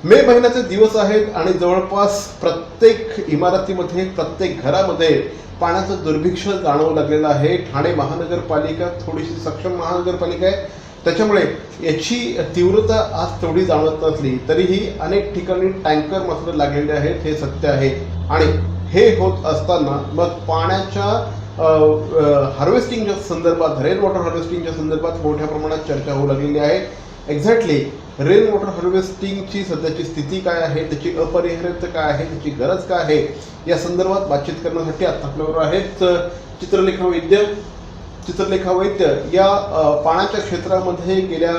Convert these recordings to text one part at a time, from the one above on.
मे महिन्याचे दिवस आहेत आणि जवळपास प्रत्येक इमारतीमध्ये प्रत्येक घरामध्ये पाण्याचं दुर्भिक्ष जाणवू लागलेलं आहे. ठाणे महानगरपालिका थोडीशी सक्षम महानगरपालिका आहे, त्याच्यामुळे याची तीव्रता आज तेवढी जाणवत नसली तरीही अनेक ठिकाणी टँकर मात्र लागलेले आहेत, हे सत्य आहे. आणि हे होत असताना मग पाण्याच्या हार्वेस्टिंगच्या संदर्भात, रेन वॉटर हार्वेस्टिंगच्या संदर्भात मोठ्या प्रमाणात चर्चा होऊ लागलेली आहे. एक्झॅक्टली रेन वॉटर हार्वेस्टिंगची सध्याची स्थिती काय आहे, त्याची अपरिहार्यता काय आहे, त्याची गरज काय आहे, या संदर्भात बातचीत करण्यासाठी आता आपल्याबरोबर आहेत चित्रलेखा वैद्य या पाण्याच्या क्षेत्रामध्ये गेल्या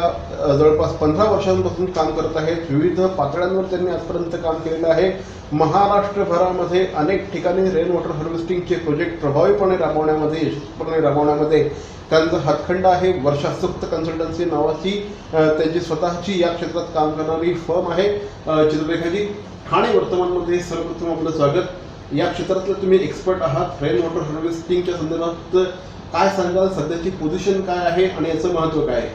जवळपास 15 वर्षांपासून काम करत आहेत. विविध पातळ्यांवर त्यांनी आजपर्यंत काम केलेलं आहे. महाराष्ट्रभरामध्ये अनेक ठिकाणी रेन वॉटर हार्वेस्टिंगचे प्रोजेक्ट प्रभावीपणे राबवण्यामध्ये, यशस्वीपणे राबवण्यामध्ये त्यांचा हातखंडा आहे. वर्षा सुक्त कन्सल्टन्सी नावाची त्यांची स्वतःची या क्षेत्रात काम करणारी फर्म आहे. चित्रलेखाजी, ठाणे वर्तमानमध्ये सर्वप्रथम आपलं स्वागत. या क्षेत्रातलं तुम्ही एक्सपर्ट आहात. रेन वॉटर हार्वेस्टिंगच्या संदर्भात काय सांगाल, सध्याची पोझिशन काय आहे आणि याचं महत्त्व काय आहे?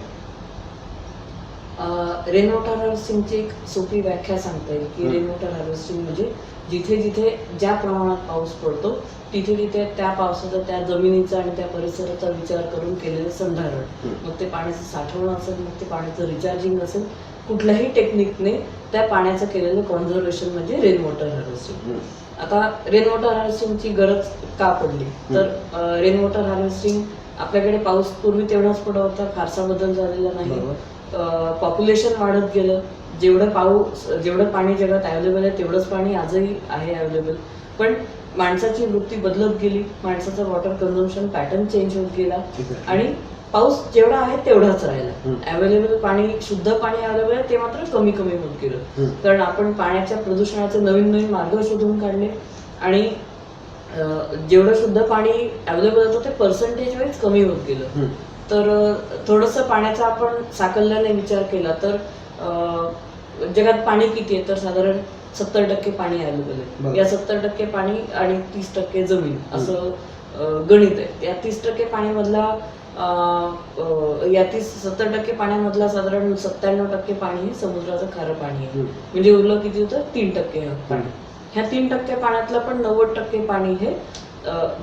रेन वॉटर हार्वेस्टिंगची एक सोपी व्याख्या सांगता येईल की रेन वॉटर हार्वेस्टिंग म्हणजे जिथे जिथे ज्या प्रमाणात पाऊस पडतो तिथे तिथे त्या पावसाचा, त्या जमिनीचा आणि त्या परिसराचा विचार करून केलेलं संधारण. मग ते पाण्याचं साठवणं असेल, मग ते पाण्याचं रिचार्जिंग असेल, कुठल्याही टेक्निकने त्या पाण्याचं केलेलं कॉन्झर्वेशन म्हणजे रेन वॉटर हार्वेस्टिंग. आता रेन वॉटर हार्वेस्टिंगची गरज का पडली तर रेन वॉटर हार्वेस्टिंग आपल्याकडे पाऊस पूर्वी तेवढाच पडत होता, फारसा बदल झालेला नाही. पॉप्युलेशन वाढत गेलं, जेवढं पाणी जगात अवेलेबल आहे तेवढंच पाणी आजही आहे अवेलेबल, पण माणसाची वृत्ती बदलत गेली, माणसाचा वॉटर कन्झम्पशन पॅटर्न चेंज होत गेला आणि पाऊस जेवढा आहे तेवढाच राहिला. अवेलेबल पाणी, शुद्ध पाणी अवेलेबल आहे ते मात्र कमी कमी होत गेलं, कारण आपण पाण्याच्या प्रदूषणाचे नवीन नवीन मार्ग शोधून काढले आणि जेवढं शुद्ध पाणी अवेलेबल होतं ते पर्सेंटेज वाईज कमी होत गेलं. तर थोडंसं पाण्याचा आपण साकल्याने विचार केला तर जगात पाणी किती आहे तर साधारण 70% पाणी अवेलेबल आहे. या 70% पाणी आणि 30% जमीन असं गणित आहे. या 30% पाण्यामधला 70% पाण्यामधला साधारण 97% पाणी हे समुद्राचं खारं पाणी आहे. म्हणजे उरलं किती होतं 3% पाणी. ह्या 3% पाण्यातलं पण 90% पाणी हे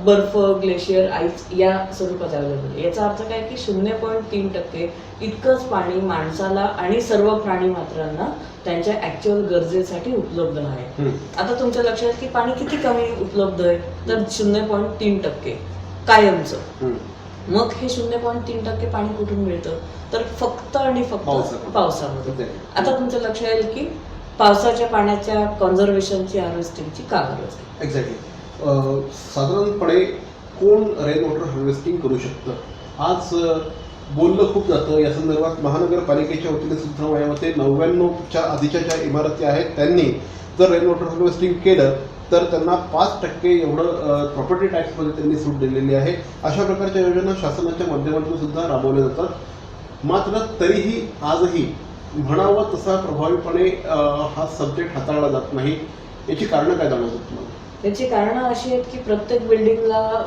बर्फ, ग्लेशियर, आईस या स्वरूपात अवेलेबल. याचा अर्थ काय की 0.3% इतकंच पाणी माणसाला आणि सर्व प्राणी मात्रांना त्यांच्या ऍक्च्युअल गरजेसाठी उपलब्ध आहे. आता तुमच्या लक्षात की पाणी किती कमी उपलब्ध आहे तर 0.3% कायमचं. मग हे 0.3% पाणी कुठून मिळतं तर फक्त आणि फक्त पावसामध्ये. आता तुमचं लक्ष येईल की पावसाच्या पाण्याच्या कॉन्झर्वेशनची, हार्वेस्टिंगची का गरज आहे? एक्झॅक्टली. साधारणपणे कोण रेन वॉटर हार्वेस्टिंग करू शकतं? आज बोललं खूप जातं या संदर्भात. महानगरपालिकेच्या वतीने सुद्धा माझ्या मते 99च्या आधीच्या ज्या इमारती आहेत त्यांनी जर रेन वॉटर हार्वेस्टिंग केलं तर त्यांना 5% एवढं प्रॉपर्टी टॅक्समध्ये त्यांनी सूट दिलेली आहे. अशा प्रकारच्या योजना शासनाच्या माध्यमातून सुद्धा राबवल्या जातात. मात्र तरीही आजही म्हणावं तसा प्रभावीपणे हा सब्जेक्ट हाताळला जात नाही. याची कारणं काय जाणवतात तुम्हाला? याची कारणं अशी आहेत की प्रत्येक बिल्डिंगला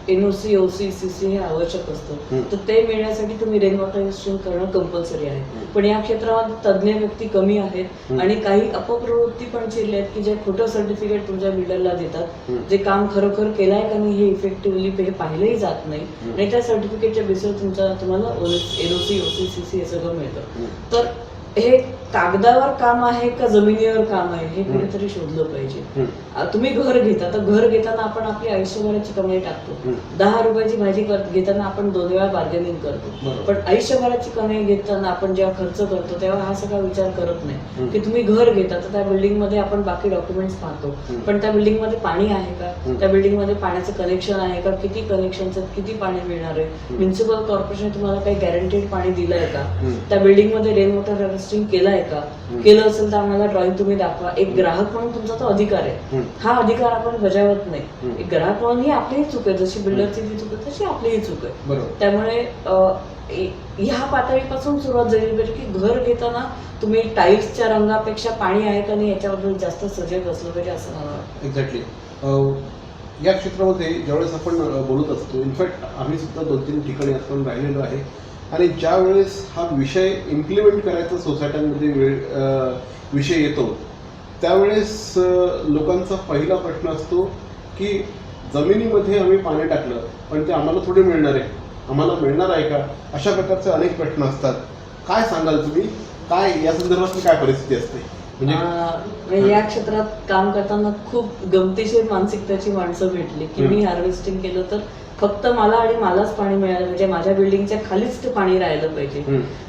NOC, OC, CC हे आवश्यक असतं. तर ते मिळण्यासाठी तुम्ही रेन वॉटर हार्वेस्टिंग करणं कंपल्सरी आहे. पण या क्षेत्रामध्ये तज्ज्ञ व्यक्ती कमी आहेत आणि काही अपप्रवृत्ती पण शिरल्या आहेत की जे खोटं सर्टिफिकेट तुमच्या बिल्डरला देतात, जे काम खरोखर केलंय का नाही हे इफेक्टिव्हली पाहिलंही जात नाही आणि त्या सर्टिफिकेटच्या बेसवर तुम्हाला NOC, OC, CC हे सगळं मिळतं. तर हे कागदावर काम आहे का जमिनीवर काम आहे हे कुठेतरी शोधलं पाहिजे. तुम्ही घर घेता तर घर घेताना आपण आपली आयुष्यभराची कमाई टाकतो. 10 रुपयाची भाजी घेताना आपण 2 वेळा बार्गेनिंग करतो, पण आयुष्यभराची कमाई घेताना आपण जेव्हा खर्च करतो तेव्हा हा सगळा विचार करत नाही की तुम्ही घर घेता तर त्या बिल्डिंग मध्ये आपण बाकी डॉक्युमेंट्स पाहतो, पण त्या बिल्डिंग मध्ये पाणी आहे का, त्या बिल्डिंग मध्ये पाण्याचं कनेक्शन आहे का, किती कनेक्शनचं किती पाणी मिळणार आहे, म्युन्सिपल कॉर्पोरेशन तुम्हाला काही गॅरंटेड पाणी दिलंय का, त्या बिल्डिंग मध्ये रेन वॉटर हार्वेस्टिंग केलंय का, केलं असेल तर आम्हाला ड्रॉइंग तुम्ही दाखवा. एक ग्राहक म्हणून तुमचा तो अधिकार आहे. हा अधिकार आपण बजावत नाही. एक ग्राहक म्हणून ही आपलीही चूक आहे, जशी बिल्डरची जी चूक आहे तशी आपलीही चूक आहे. त्यामुळे ह्या पातळीपासून सुरुवात झाली पाहिजे की घर घेताना तुम्ही टाईल्सच्या रंगापेक्षा पाणी आहे का नाही याच्याबद्दल जास्त सजग असलं पाहिजे असं मला वाटतं. एक्झॅक्टली. या क्षेत्रामध्ये ज्यावेळेस आपण बोलत असतो, इनफॅक्ट आम्ही सुद्धा 2-3 ठिकाणी आपण राहिलेलो आहे आणि ज्या वेळेस हा विषय इम्प्लिमेंट करायचा सोसायट्यांमध्ये विषय येतो त्यावेळेस लोकांचा पहिला प्रश्न असतो की जमिनीमध्ये आम्ही पाणी टाकलं पण ते आम्हाला थोडे मिळणार आहे, आम्हाला मिळणार आहे का, अशा प्रकारचे अनेक प्रश्न असतात. काय सांगाल तुम्ही, काय या संदर्भातली काय परिस्थिती असते? म्हणजे या क्षेत्रात काम करताना खूप गमतीशीर मानसिकतेची माणसं भेटली की मी हार्वेस्टिंग केलं तर फक्त मला आणि मलाच पाणी मिळालं पाहिजे, माझ्या बिल्डिंगच्या खालीच ते पाणी राहिलं पाहिजे.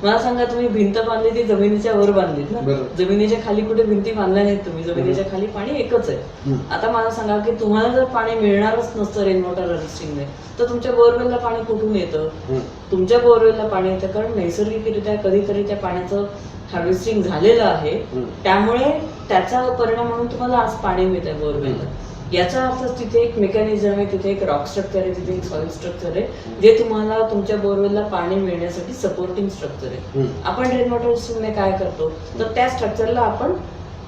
मला सांगा, तुम्ही भिंत बांधली ती जमिनीच्या वर बांधलीत ना, जमिनीच्या खाली कुठे भिंती बांधल्या नाहीत तुम्ही, जमिनीच्या खाली पाणी एकच आहे. आता मला सांगा की तुम्हाला जर पाणी मिळणारच नसतं रेन वॉटर हार्वेस्टिंगने तर तुमच्या बोरवेलला पाणी कुठून येतं? तुमच्या बोरवेलला पाणी येतं कारण नैसर्गिकरित्या कधीतरी त्या पाण्याचं हार्वेस्टिंग झालेलं आहे, त्यामुळे त्याचा परिणाम म्हणून तुम्हाला आज पाणी मिळत आहे बोरवेलला. याचा अर्थ तिथे एक मेकॅनिझम आहे, तिथे एक रॉक स्ट्रक्चर आहे, तिथे एक सॉइल स्ट्रक्चर आहे जे तुम्हाला तुमच्या बोरवेलला पाणी मिळण्यासाठी सपोर्टिंग स्ट्रक्चर आहे. आपण रेन वॉटर हार्वेस्टिंगने काय करतो तर त्या स्ट्रक्चरला आपण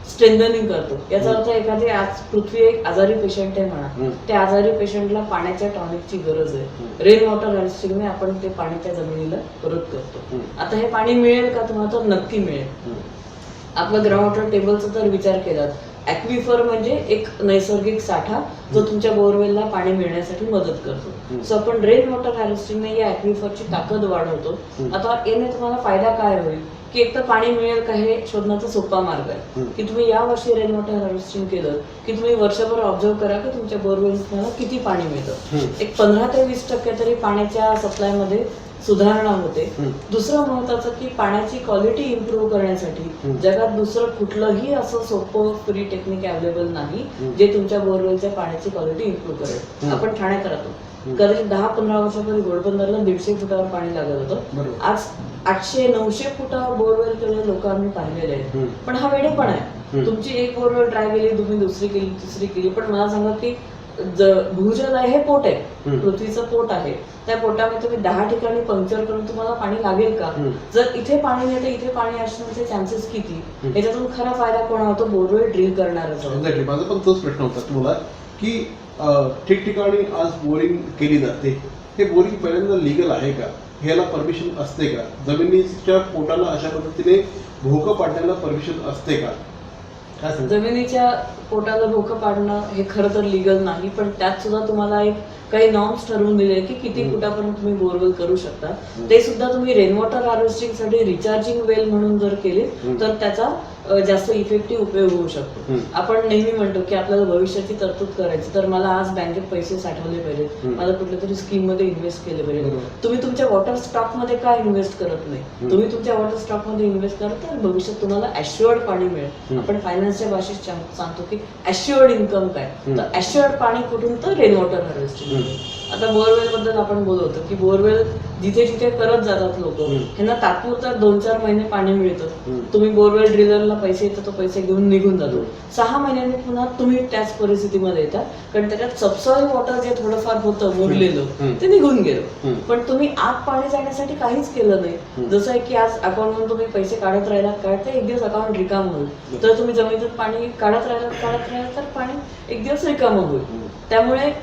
स्ट्रेंथनिंग करतो. याचा अर्थ एखादी आज पृथ्वी एक आजारी पेशंट आहे म्हणा, त्या आजारी पेशंटला पाण्याच्या टॉनिकची गरज आहे, रेन वॉटर हार्वेस्टिंगने आपण ते पाणी त्या जमिनीला परत करतो. आता हे पाणी मिळेल का तुम्हाला? तर नक्की मिळेल. आपलं ग्राउंड वॉटर टेबलचा जर विचार केला, ॲक्विफर म्हणजे एक नैसर्गिक साठा जो तुमच्या बोरवेलला पाणी मिळण्यासाठी मदत करतो. सो आपण रेन वॉटर हार्वेस्टिंगने या ॲक्विफरची ताकद वाढवतो. आता याने तुम्हाला फायदा काय होईल की एक तर पाणी मिळेल का हे शोधण्याचा सोपा मार्ग आहे की तुम्ही या वर्षी रेन वॉटर हार्वेस्टिंग केलं की तुम्ही वर्षभर ऑब्झर्व करा की तुमच्या बोरवेल तुम्हाला किती पाणी मिळतं. एक 15 ते 20% तरी पाण्याच्या सप्लायमध्ये सुधारणा होते. दुसरं महत्वाचं की पाण्याची क्वालिटी इम्प्रूव्ह करण्यासाठी जगात दुसरं कुठलंही असं सोपं फ्री टेक्निक अवेलेबल नाही जे तुमच्या बोरवेलच्या पाण्याची क्वालिटी इम्प्रूव्ह करेल. आपण ठाण्यात राहतो, कदाचित 10-15 वर्षापूर्वी घोडबंदरला 150 फुटावर पाणी लागत होतं. आज 800-900 फुटावर बोरवेल केलेले लोक आम्ही पाहिलेले आहेत. पण हा वेडेपणा आहे. तुमची एक बोरवेल ट्राय केली, तुम्ही दुसरी केली, तिसरी केली, पण मला सांगा की भूजल आहे, हे पोट आहे, पृथ्वीचं पोट आहे, त्या पोटामध्ये तुम्ही 10 ठिकाणी पंक्चर करून तुम्हाला पाणी लागेल का? जर इथे पाणी नाही तर इथे पाणी असण्याचे चान्सेस किती? याच्यातून खरा फायदा कोणा होतो? बोरवेल ड्रिल करणारच. माझा पण तोच प्रश्न होता तुम्हाला की ठिकठिकाणी आज बोरिंग केली जाते, हे बोरिंग पहिल्यांदा लिगल आहे का? ह्याला परमिशन असते का? जमिनीच्या पोटाला अशा पद्धतीने भोकं पाडण्याला परमिशन असते का? जमिनीच्या पोटाला भोकं पाडणं हे खरं तर लिगल नाही, पण त्यात सुद्धा तुम्हाला एक काही नॉर्म्स ठरवून दिले की किती फुटापर्यंत तुम्ही बोरवेल करू शकता. ते सुद्धा तुम्ही रेन वॉटर हार्वेस्टिंग साठी रिचार्जिंग वेल म्हणून जर केले तर त्याचा जास्त इफेक्टिव्ह उपयोग होऊ शकतो. आपण नेहमी म्हणतो की आपल्याला भविष्याची तरतूद करायची तर मला आज बँकेत पैसे साठवले पाहिजेत, मला कुठल्या तरी स्कीम मध्ये इन्व्हेस्ट केले पाहिजे. तुम्ही तुमच्या वॉटर स्टॉक मध्ये काय इन्व्हेस्ट करत नाही? तुम्ही तुमच्या वॉटर स्टॉक मध्ये इन्व्हेस्ट करता तर भविष्यात तुम्हाला ॲश्युअर्ड पाणी मिळेल. आपण फायनान्सच्या भाषेत सांगतो की ॲश्युअर्ड इन्कम काय, तर ॲश्युअर्ड पाणी कुठून? तर रेन वॉटर हार्वेस्टिंग. आता बोरवेल बद्दल आपण बोलवतो की बोरवेल जिथे जिथे करत जातात लोक, ह्यांना तात्पुरतं 2-4 महिने पाणी मिळतं. तुम्ही बोरवेल ड्रिलरला पैसे येतात, तो पैसे घेऊन निघून जातो. 6 महिन्यांनी पुन्हा तुम्ही त्याच परिस्थितीमध्ये येतात कारण त्याच्यात सबसॉइल वॉटर जे थोडंफार होतं मुरलेलं ते निघून गेलं. पण तुम्ही आत पाणी जाण्यासाठी काहीच केलं नाही. जसं आहे की आज अकाउंटमधून तुम्ही पैसे काढत राहिलात एक दिवस अकाउंट रिकाम होईल, तर तुम्ही जमिनीतून पाणी काढत राहिलात तर पाणी एक दिवस रिकाम होईल. त्यामुळे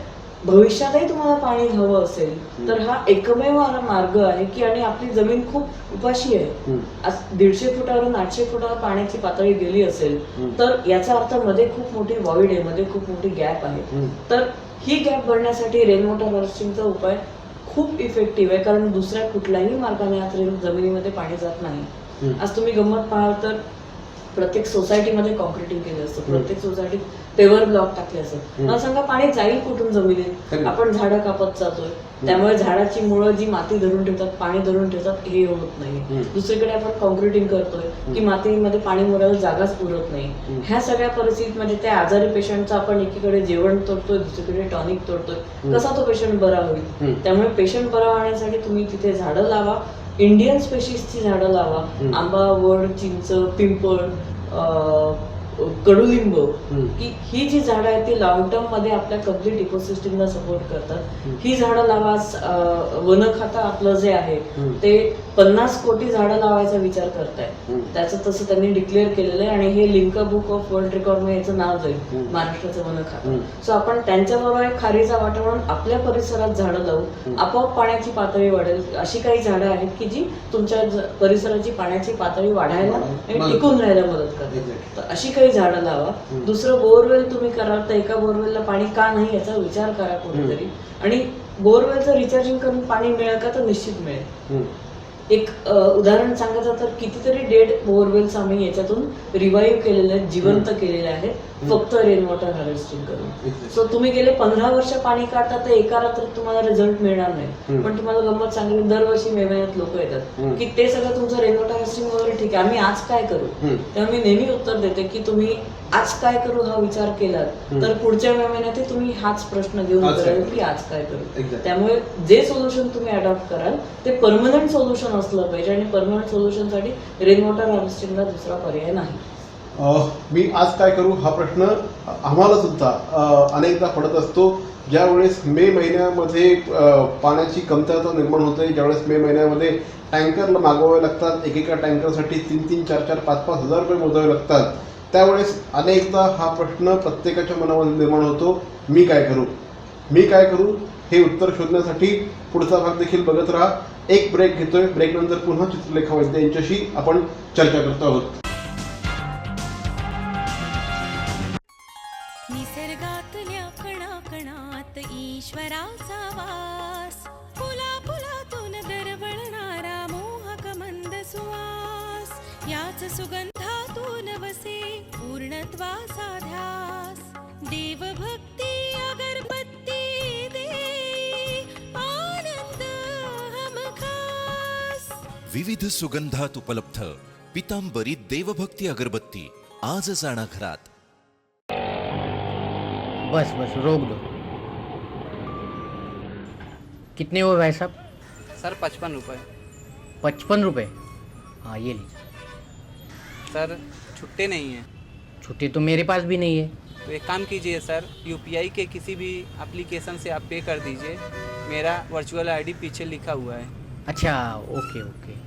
भविष्यातही तुम्हाला पाणी हवं असेल तर हा एकमेव मार्ग आहे की, आणि आपली जमीन खूप उपाशी आहे. आज 150 फुटावरून 800 फुटावर पाण्याची पातळी गेली असेल तर याचा अर्थ मध्ये खूप मोठी व्हॉइड आहे, मध्ये खूप मोठी गॅप आहे. तर ही गॅप भरण्यासाठी रेन वॉटर हार्वेस्टिंगचा उपाय खूप इफेक्टिव्ह आहे कारण दुसऱ्या कुठल्याही मार्गाने आज जमिनीमध्ये पाणी जात नाही. आज तुम्ही गंमत पाहाल तर प्रत्येक सोसायटीमध्ये कॉन्क्रिटिंग केलं असतं, प्रत्येक सोसायटीत पेवर ब्लॉक टाकले असत. मला सांगा पाणी जाईल कुठून जमिनीत? आपण झाडं कापत जातोय, त्यामुळे झाडाची मुळं जी माती धरून ठेवतात, पाणी धरून ठेवतात, हे होत नाही. दुसरीकडे आपण कॉन्क्रिटिंग करतोय की मातीमध्ये पाणी मुरायला जागाच पुरत नाही. ह्या सगळ्या परिस्थितीमध्ये त्या आजारी पेशंटचं आपण एकीकडे जेवण तोडतोय, दुसरीकडे टॉनिक तोडतोय, कसा तो पेशंट बरा होईल? त्यामुळे पेशंट बरा होण्यासाठी तुम्ही तिथे झाडं लावा, इंडियन स्पेशीजची झाडं लावा, आंबा, वड, चिंच, पिंपळ, कडुलिंब, की ही जी झाडं आहेत ती लॉंग टर्म मध्ये आपल्या कम्प्लीट इकोसिस्टमला सपोर्ट करतात. ही झाडं लावा. वन खातं आपलं जे आहे ते 50 कोटी झाडं लावायचा विचार करताय. त्याचं तसं त्यांनी डिक्लेअर केलेलं आहे आणि हे Limca book of world record मध्ये याचं नाव जाईल, महाराष्ट्राचं वन खातं. सो आपण त्यांच्याबरोबर एक खारीचा वाटा म्हणून आपल्या परिसरात झाडं लावू, आपोआप पाण्याची पातळी वाढेल. अशी काही झाडं आहेत की जी तुमच्या परिसराची पाण्याची पातळी वाढायला आणि टिकून राहायला मदत करतात. तर अशी काही झाडं लावा. दुसरं, बोरवेल तुम्ही कराल तर एका बोरवेलला पाणी का नाही याचा विचार करा कुठेतरी. आणि बोरवेलचं रिचार्जिंग करून पाणी मिळेल का, तर निश्चित मिळेल. एक उदाहरण सांगायचं तर कितीतरी डेड बोरवेल्स आम्ही याच्यातून रिवाईव्ह केलेले आहेत, जिवंत केलेले आहेत, फक्त रेन वॉटर हार्वेस्टिंग करून. सो तुम्ही गेले 15 वर्ष पाणी काढता तर एका रात्रीत तुम्हाला रिझल्ट मिळणार नाही. पण तुम्हाला गंमत सांगितली, दरवर्षी मे महिन्यात लोक येतात की ते सगळं तुमचं रेन वॉटर हार्वेस्टिंग वगैरे ठीक आहे, आम्ही आज काय करू. तेव्हा मी नेहमी उत्तर देते की तुम्ही आज काय करू हा विचार केलात तर पुढच्या मे महिन्यात तुम्ही हाच प्रश्न घेऊन कराल की आज काय करू. त्यामुळे जे सोल्युशन तुम्ही अडॉप्ट कराल ते परमनंट सोल्युशन असलं पाहिजे आणि परमनंट सोल्युशन साठी रेन वॉटर हार्वेस्टिंगला दुसरा पर्याय नाही. मी आज काय करू हा प्रश्न आम्हाला सुद्धा अनेकदा पडत असतो. ज्यावेळेस मे महिन्यामध्ये पाण्याची कमतरता निर्माण होते, ज्यावेळेस मे महिन्यामध्ये टँकरला मागवावे लागतात, एकेका टँकरसाठी 3-3, 4-4, 5-5 हजार रुपये मोजावे लागतात, त्यावेळेस अनेकदा हा प्रश्न प्रत्येकाच्या मनामध्ये निर्माण होतो, मी काय करू, मी काय करू. हे उत्तर शोधण्यासाठी पुढचा भाग देखील बघत राहा. एक ब्रेक घेतोय. ब्रेकनंतर पुन्हा चित्रलेखा वैद्य यांच्याशी आपण चर्चा करतो आहोत. निसर्गातल्या कणाकणात ईश्वराचा वास, फुला फुलातून दरवळणारा मोहक मंद सुवास, याच सुगंधातून वसे पूर्णत्वाचा ध्यास. देवभक्ती अगरबत्ती दे आनंद हमखास. विविध सुगंधात उपलब्ध पितांबरी देवभक्ती अगरबत्ती आजच आणा घरात. बस बस रोक दो. कितने हुए भाई साहब? सर 55 रुपये. 55 रुपये. हाँ ये लीजिए. सर छुट्टे नहीं हैं. छुट्टी तो मेरे पास भी नहीं है. तो एक काम कीजिए सर, यूपीआई के किसी भी एप्लीकेशन से आप पे कर दीजिए. मेरा वर्चुअल आईडी पीछे लिखा हुआ है. अच्छा ओके ओके.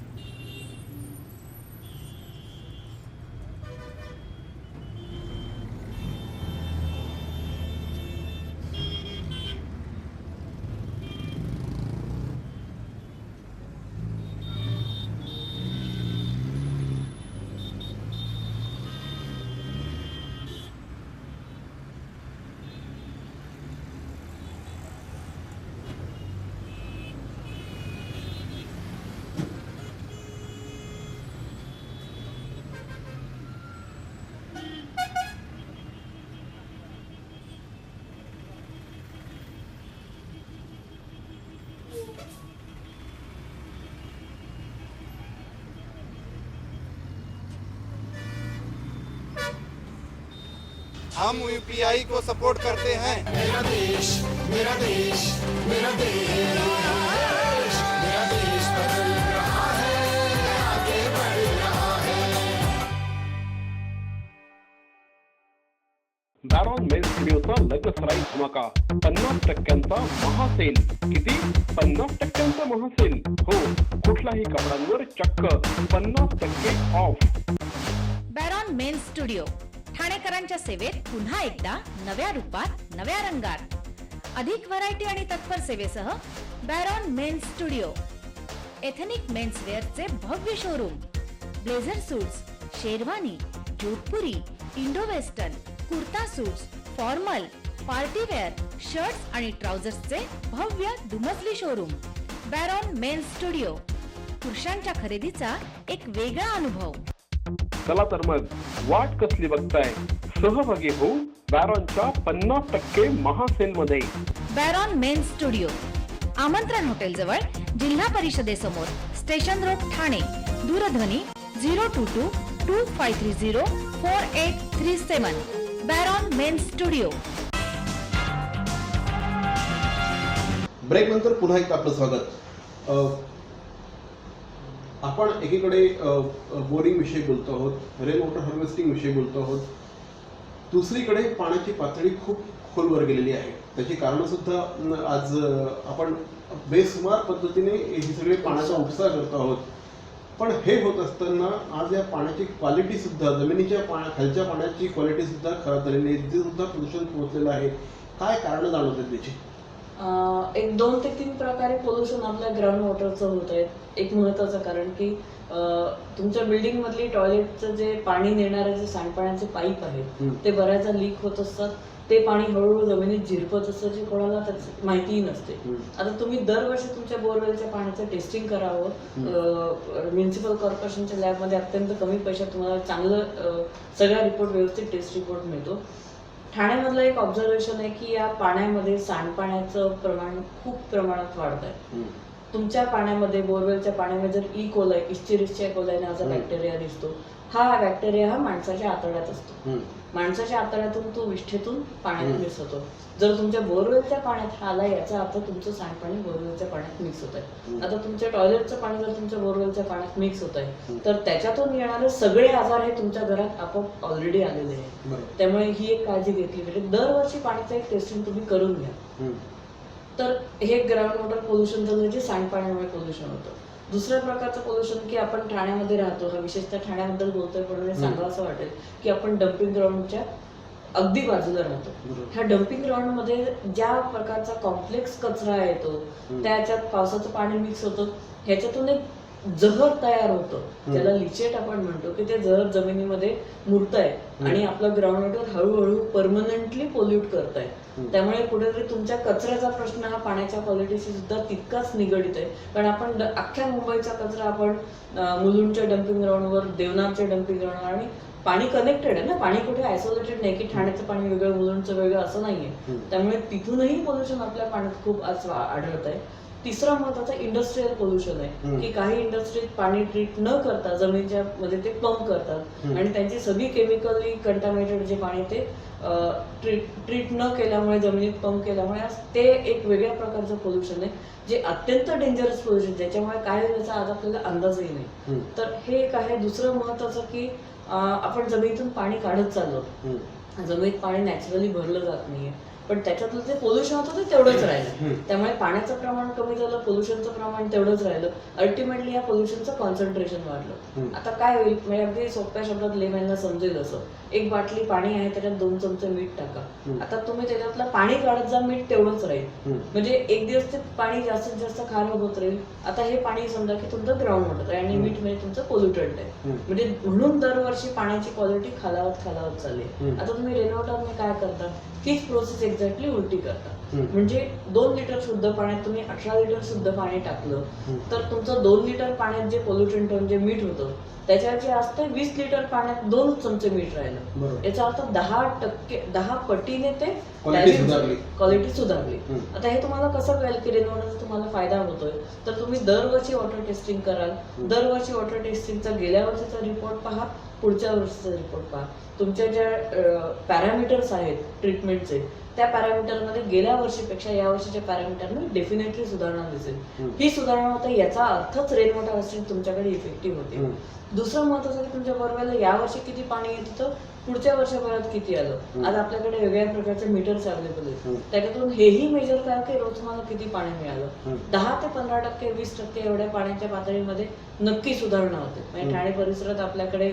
हम यूपीआई को सपोर्ट करते हैं. मेरा देश, मेरा देश, मेरा देश, मेरा देश बदल रहा है, आगे बढ़ रहा है. बॅरॉन मेन्स स्टुडिओचा लग्नसराई धमाका. 50% महासेल. किती? 50% महासेल. हो, कुठलाही कपड्यांवर चक्क 50% ऑफ. बॅरॉन मेन्स स्टुडिओ ठाणेकरांच्या सेवेत पुन्हा एकदा नव्या रूपात, नव्या रंगात. अधिक व्हरायटी आणि तत्पर सेवेसह Baron mens studio. Ethnic mens वेअरचे भव्य showroom. Blazer suits, sherwani, Jodhpuri, Indo western, kurta suits, formal, partywear, shirts आणि ट्राउझर्सचे भव्य दुमजली शोरूम. बॅरॉन mens studio. पुरुषांच्या खरेदीचा एक वेगळा अनुभव. चला तर मग वाट कसली बघताय, सहभागी हो बॅरॉनच्या 50% महासेल मध्ये. बॅरॉन मेन्स स्टुडिओ, आमंत्रण हॉटेल जवळ, जिल्हा परिषदेसमोर, स्टेशन रोड, ठाणे. दूरध्वनी 022-2530-4837. बॅरॉन मेन्स स्टुडिओ. ब्रेक नंतर पुन्हा एकदा आपलं स्वागत. आपण एकीकडे बोरिंग विषयी बोलतो आहोत, रेन वॉटर हार्वेस्टिंग विषयी बोलतो आहोत. दुसरीकडे पाण्याची पातळी खूप खोलवर गेलेली आहे. त्याची कारणं सुद्धा आज आपण बेसुमार पद्धतीने ही सगळी पाण्याचा उपसा करतो आहोत. पण हे होत असताना आज या पाण्याची क्वालिटी सुद्धा, जमिनीच्या खालच्या पाण्याची क्वालिटी सुद्धा खराब झालेली आहे, तिथे सुद्धा प्रदूषण पोहोचलेलं आहे. काय कारणं जाणवतात त्याची? एक 2 ते 3 प्रकारे पोल्युशन आपल्या ग्राउंड वॉटरचं होत आहे. एक महत्त्वाचं कारण की तुमच्या बिल्डिंग मधली टॉयलेटचं जे पाणी नेणारे जे सांडपाण्याचे पाईप आहेत ते बऱ्याचदा लीक होत असतात. ते पाणी हळूहळू जमिनीत झिरपत असतं, जे कोणाला त्याची माहितीही नसते. आता तुम्ही दरवर्षी तुमच्या बोरवेलच्या पाण्याचं टेस्टिंग करावं. म्युन्सिपल कॉर्पोरेशनच्या लॅबमध्ये अत्यंत कमी पैशात तुम्हाला चांगलं सगळा रिपोर्ट, व्यवस्थित टेस्ट रिपोर्ट मिळतो. ठाण्यामधलं एक ऑब्झर्वेशन आहे की या पाण्यामध्ये सांडपाण्याचं प्रमाण खूप प्रमाणात वाढत आहे. तुमच्या पाण्यामध्ये, बोरवेलच्या पाण्यामध्ये जर ई कोलाई, इस्चेरिशिया कोलाई नावाचा बॅक्टेरिया दिसतो. हा बॅक्टेरिया माणसाच्या आतड्यात असतो. माणसाच्या आतड्यातून तो विष्ठेतून पाण्यात मिक्स होतो. जर तुमच्या बोरवेलच्या पाण्यात हा आला, याचा अर्थ तुमचं सांडपाणी बोरवेलच्या पाण्यात मिक्स होत आहे. आता तुमच्या टॉयलेटचं पाणी जर तुमच्या बोरवेलच्या पाण्यात मिक्स होत आहे, तर त्याच्यातून येणारे सगळे आजार हे तुमच्या घरात आपोआप ऑलरेडी आलेले आहेत. त्यामुळे ही एक काळजी घेतली पाहिजे. दरवर्षी पाण्याचं एक टेस्टिंग तुम्ही करून घ्या. तर हे ग्राउंड वॉटर पोल्युशन झालं, जे सांडपाण्यामुळे पोल्युशन होतं. दुसऱ्या प्रकारचं पोल्युशन की आपण ठाण्यामध्ये राहतो, हा विशेषतः ठाण्याबद्दल बोलतोय पण सांगावं असं वाटेल की आपण डम्पिंग ग्राउंडच्या अगदी बाजूला राहतो. ह्या डम्पिंग ग्राउंड मध्ये ज्या प्रकारचा कॉम्प्लेक्स कचरा येतो, त्याच्यात पावसाचं पाणी मिक्स होतं, ह्याच्यातून एक जहर तयार होतं, ज्याला लिचेट आपण म्हणतो, की ते जहर जमिनीमध्ये मुरतंय आणि आपलं ग्राउंड वॉटर हळूहळू परमनंटली पोल्यूट करताय. त्यामुळे कुठेतरी तुमच्या कचऱ्याचा प्रश्न हा पाण्याच्या क्वालिटीशी सुद्धा तितकाच निगडित आहे. कारण आपण अख्ख्या मुंबईचा कचरा आपण मुलुंडच्या डम्पिंग ग्राउंडवर, देवनारच्या डम्पिंग ग्राउंडवर, आणि पाणी कनेक्टेड आहे ना, पाणी कुठे आयसोलेटेड नाही की ठाण्याचं पाणी वेगळं मुलुंडचं वेगळं असं नाहीये. त्यामुळे तिथूनही पोल्युशन आपल्या पाण्यात खूप आज आढळत आहे. तिसरा महत्वाचा इंडस्ट्रीयल पोल्युशन आहे की काही इंडस्ट्रीत पाणी ट्रीट न करता जमिनीच्या मध्ये ते पंप करतात आणि त्यांची सगळी केमिकली कंटामिनेटेड जे पाणी ते ट्रीट न केल्यामुळे, जमिनीत पंप केल्यामुळे ते एक वेगळ्या प्रकारचं पोल्युशन आहे, जे अत्यंत डेंजरस पोल्युशन, ज्याच्यामुळे काय होईल याचा आज आपल्याला अंदाजही नाही. तर हे एक आहे. दुसरं महत्वाचं की आपण जमिनीतून पाणी काढत चाललो, जमिनीत पाणी नॅचरली भरलं जात नाहीये, पण त्याच्यातलं जे पोल्युशन होतं ते तेवढंच राहिलं. त्यामुळे पाण्याचं प्रमाण कमी झालं, पोल्युशनचं प्रमाण तेवढंच राहिलं. अल्टिमेटली या पोल्युशनचं कॉन्सन्ट्रेशन वाढलं. आता काय होईल, म्हणजे अगदी सोप्या शब्दात लेमॅनला समजेल असं, एक बाटली पाणी आहे, त्याच्यात 2 चमचे मीठ टाका. आता तुम्ही त्याच्यातलं पाणी काढत जा, मीठ तेवढंच राहील. म्हणजे एक दिवस ते पाणी जास्तीत जास्त खारं होत राहील. आता हे पाणी समजा की तुमचं ग्राउंड वॉटर आहे आणि मीठ म्हणजे तुमचं पोल्युटेड आहे. म्हणजे म्हणून दरवर्षी पाण्याची क्वालिटी खालावत चालली. आता तुम्ही रेन वॉटरने काय करता, तीच प्रोसेस एक्झॅक्टली उलटी करता. म्हणजे 2 लिटर शुद्ध पाण्यात तुम्ही 18 लिटर शुद्ध पाणी टाकलं तर तुमचं 2 लिटर पाण्यात जे पोल्युटंट म्हणजे मीठ होतं, त्याच्याचे असतं 20 लिटर पाण्यात 2 चमचे मीठ राहिलं. याचा अर्थ 10 पटीने ते क्वालिटी सुधारली. आता हे तुम्हाला कसं कळेल की रेन वॉटरचा तुम्हाला फायदा होतोय, तर तुम्ही दरवर्षी वॉटर टेस्टिंग कराल. दरवर्षी वॉटर टेस्टिंगचा गेल्या वर्षीचा रिपोर्ट पहा, पुढच्या वर्षीचा रिपोर्ट पहा. तुमच्या ज्या पॅरामीटर्स आहेत ट्रीटमेंटचे, त्या पॅरामीटरमध्ये गेल्या वर्षीपेक्षा या वर्षीच्या पॅरामीटरमध्ये डेफिनेटली सुधारणा दिसेल. ही सुधारणा होते याचा अर्थच रेन वॉटर हार्वेस्टिंग तुमच्याकडे इफेक्टिव्ह होते. दुसरं महत्त्वाचं की तुमच्या बोरवेलला या वर्षी किती पाणी येत होतं, पुढच्या वर्षभरात किती आलं. आज आपल्याकडे वेगळ्या प्रकारचे मीटर्स अवेलेबल आहेत, त्याच्यातून हेही मेजर करा की रोज तुम्हाला किती पाणी मिळालं. 10 ते 15%, 20% एवढ्या पाण्याच्या पातळीमध्ये नक्की सुधारणा होते. म्हणजे ठाणे परिसरात आपल्याकडे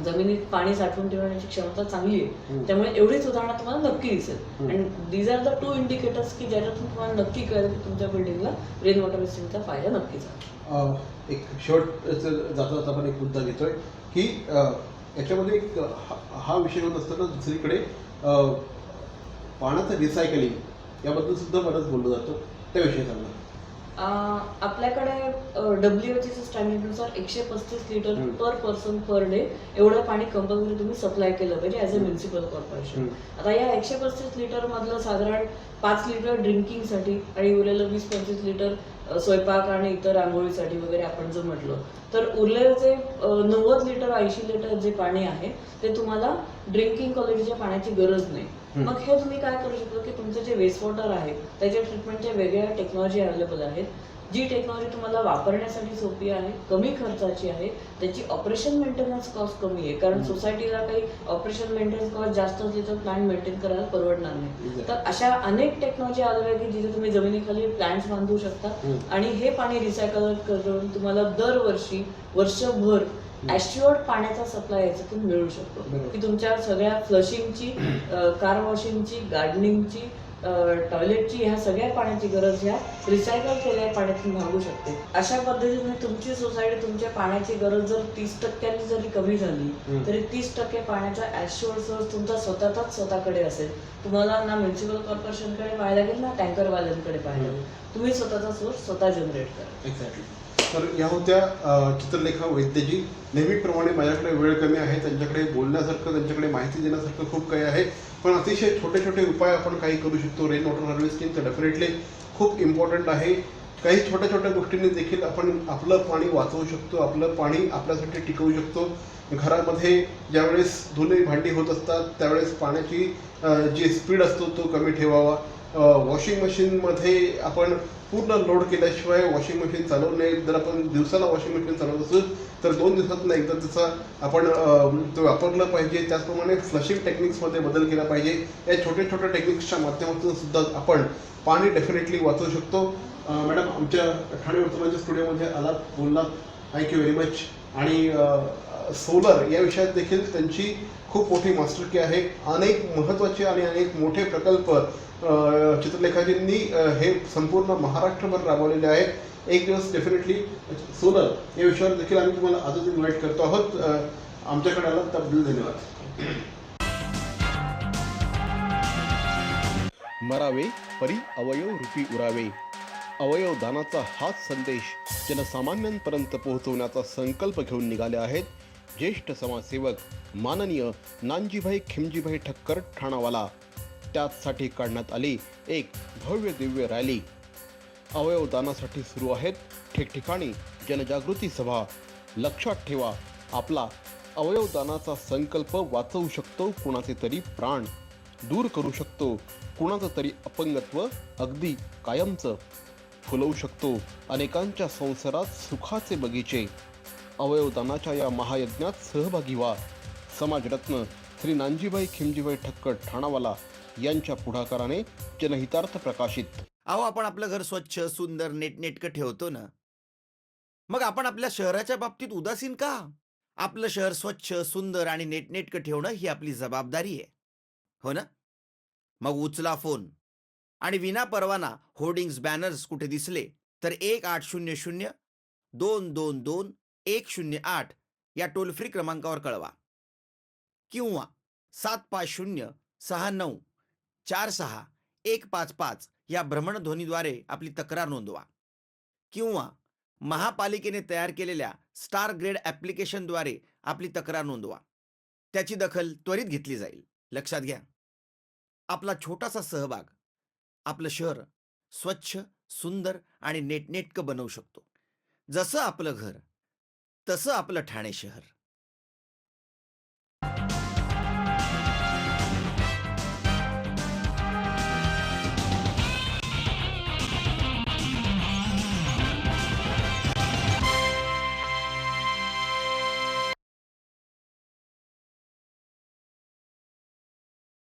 जमिनीत पाणी साठवून ठेवण्याची क्षमता चांगली आहे, त्यामुळे एवढी सुधारणा तुम्हाला नक्की दिसेल. आणि दीज आर द 2 इंडिकेटर्स की ज्याच्यातून तुम्हाला नक्की कळेल की तुमच्या बिल्डिंगला रेन वॉटर हार्वेस्टिंगचा फायदा नक्कीच आहे. एक शेवट जाता आपण एक मुद्दा घेतोय की याच्यामध्ये एक हा विषय होत असताना दुसरीकडे पाण्याचं रिसायकलिंग याबद्दल सुद्धा बरंच बोललं जातं, त्याविषयी सांगा. आपल्याकडे WHOच्या स्टँडर्डनुसार 135 litre per person per day एवढं पाणी कंपल्सरी तुम्ही सप्लाय केलं पाहिजे ऍज अ म्युन्सिपल कॉर्पोरेशन. आता या 135 लिटर मधलं साधारण 5 लिटर ड्रिंकिंगसाठी आणि उरलेलं 20-25 लिटर स्वयंपाक आणि इतर आंघोळीसाठी वगैरे आपण जर म्हटलं तर उरलेलं जे 90 लिटर 80 लिटर जे पाणी आहे ते तुम्हाला ड्रिंकिंग क्वालिटीच्या पाण्याची गरज नाही. मग हे तुम्ही काय करू शकता की तुमचं जे वेस्ट वॉटर आहे त्याच्या ट्रीटमेंटच्या वेगळ्या टेक्नॉलॉजी अवेलेबल आहेत. जी टेक्नॉलॉजी तुम्हाला वापरण्यासाठी सोपी आहे, कमी खर्चाची आहे, त्याची ऑपरेशन मेंटेनन्स कॉस्ट कमी आहे. कारण सोसायटीला काही ऑपरेशन मेंटेनन्स कॉस्ट जास्त असली तर प्लांट मेंटेन करायला परवडणार नाही. तर अशा अनेक टेक्नॉलॉजी आलेल्या आहे की जिथे तुम्ही जमिनीखाली प्लांट्स बांधू शकता आणि हे पाणी रिसायकल करून तुम्हाला दरवर्षी वर्षभर ॲश्युअर्ड पाण्याचा सप्लाय याच्यातून मिळू शकतो. की तुमच्या सगळ्या फ्लशिंगची, कार वॉशिंगची, गार्डनिंगची, टॉयलेटची, ह्या सगळ्या पाण्याची गरज ह्या रिसायकल केलेल्या पाण्यातून भागू शकते. अशा पद्धतीने तुमची सोसायटी, तुमच्या पाण्याची गरज जर 30% जरी कमी झाली तरी 30% पाण्याचा ॲश्युअर्ड सोर्स तुमचा स्वतःकडे असेल. तुम्हाला ना म्युन्सिपल कॉर्पोरेशनकडे पाहायला लागेल ना टँकरवाल्यांकडे पाहायला लागेल. तुम्ही स्वतःचा सोर्स स्वतः जनरेट करा. एक्झॅक्टली. तर या होत्या चित्रलेखा वैद्यजी. नेहमीप्रमाणे माझ्याकडे वेळ कमी आहे, त्यांच्याकडे बोलण्यासारखं, त्यांच्याकडे माहिती देण्यासारखं खूप काही आहे, पण अतिशय छोटे छोटे उपाय आपण काही करू शकतो. रेन वॉटर हार्वेस्टिंग तर डेफिनेटली खूप इम्पॉर्टंट आहे. काही छोट्या छोट्या गोष्टींनी देखील आपण आपलं पाणी वाचवू शकतो, आपलं पाणी आपल्यासाठी टिकवू शकतो. घरामध्ये ज्यावेळेस धुणी भांडी होत असतात त्यावेळेस पाण्याची जी स्पीड असतो तो कमी ठेवावा. वॉशिंग मशीनमध्ये आपण पूर्ण लोड केल्याशिवाय वॉशिंग मशीन चालवू नये. जर आपण दिवसाला वॉशिंग मशीन चालवत असू तर 2 दिवसातून एकदा त्याचा आपण तो वापरलं पाहिजे. त्याचप्रमाणे फ्लशिंग टेक्निक्समध्ये बदल केला पाहिजे. या छोट्या छोट्या टेक्निक्सच्या माध्यमातून सुद्धा आपण पाणी डेफिनेटली वाचवू शकतो. मॅडम, आमच्या ठाणे वर्तमानच्या स्टुडिओमध्ये आलात, बोललात, थँक्यू व्हेरी मच. आणि सोलर या विषयात देखील त्यांची खूप मोठी मास्टरकी आहे. अनेक महत्त्वाचे आणि अनेक मोठे प्रकल्प चित्रलेखाजींनी हे संपूर्ण महाराष्ट्रभर राबवलेले आहेत. एक दिवस डेफिनेटली सोलर या विषयावर देखील आम्ही तुम्हाला आजच इन्व्हाइट करतो आहोत. आमच्याकडे आलात त्याबद्दल धन्यवाद. मरावे परी अवयव रूपी उरावे. अवयव दानाचा हाच संदेश जनसामान्यांपर्यंत पोहोचवण्याचा संकल्प घेऊन निघाले आहेत ज्येष्ठ समाजसेवक माननीय नानजीभाई खिमजीभाई ठक्कर ठाणावाला. त्याचसाठी काढण्यात आली एक भव्य दिव्य रॅली. अवयवदानासाठी सुरू आहेत ठिकठिकाणी जनजागृती सभा. लक्षात ठेवा, आपला अवयवदानाचा संकल्प वाचवू शकतो कुणाचे तरी प्राण, दूर करू शकतो कुणाचं तरी अपंगत्व अगदी कायमचं, फुलवू शकतो अनेकांच्या संसारात सुखाचे बगीचे. अवयवदानाच्या या महायज्ञात सहभागी व्हा. समाजरत्न श्री नानजीभाई खिमजीभाई ठक्कर ठाणावाला यांच्या पुढाकाराने जनहितार्थ प्रकाशित. अहो, आपण आपलं घर स्वच्छ, सुंदर, नेटनेटकं ठेवतो ना, मग आपण आपल्या शहराच्या बाबतीत उदासीन का? आपलं शहर स्वच्छ, सुंदर आणि नेटनेटकं ठेवणं ही आपली जबाबदारी आहे, हो ना? मग उचला फोन आणि विना परवाना होर्डिंग्स, बॅनर्स कुठे दिसले तर 1800-222-108 या टोल फ्री क्रमांकावर कळवा किंवा 7506946-155 या भ्रमणध्वनीद्वारे आपली तक्रार नोंदवा किंवा महापालिकेने तयार केलेल्या स्टार ग्रेड ॲप्लिकेशनद्वारे आपली तक्रार नोंदवा. त्याची दखल त्वरित घेतली जाईल. लक्षात घ्या, आपला छोटासा सहभाग आपलं शहर स्वच्छ, सुंदर आणि नेटनेटकं बनवू शकतो. जसं आपलं घर तसं आपलं ठाणे शहर.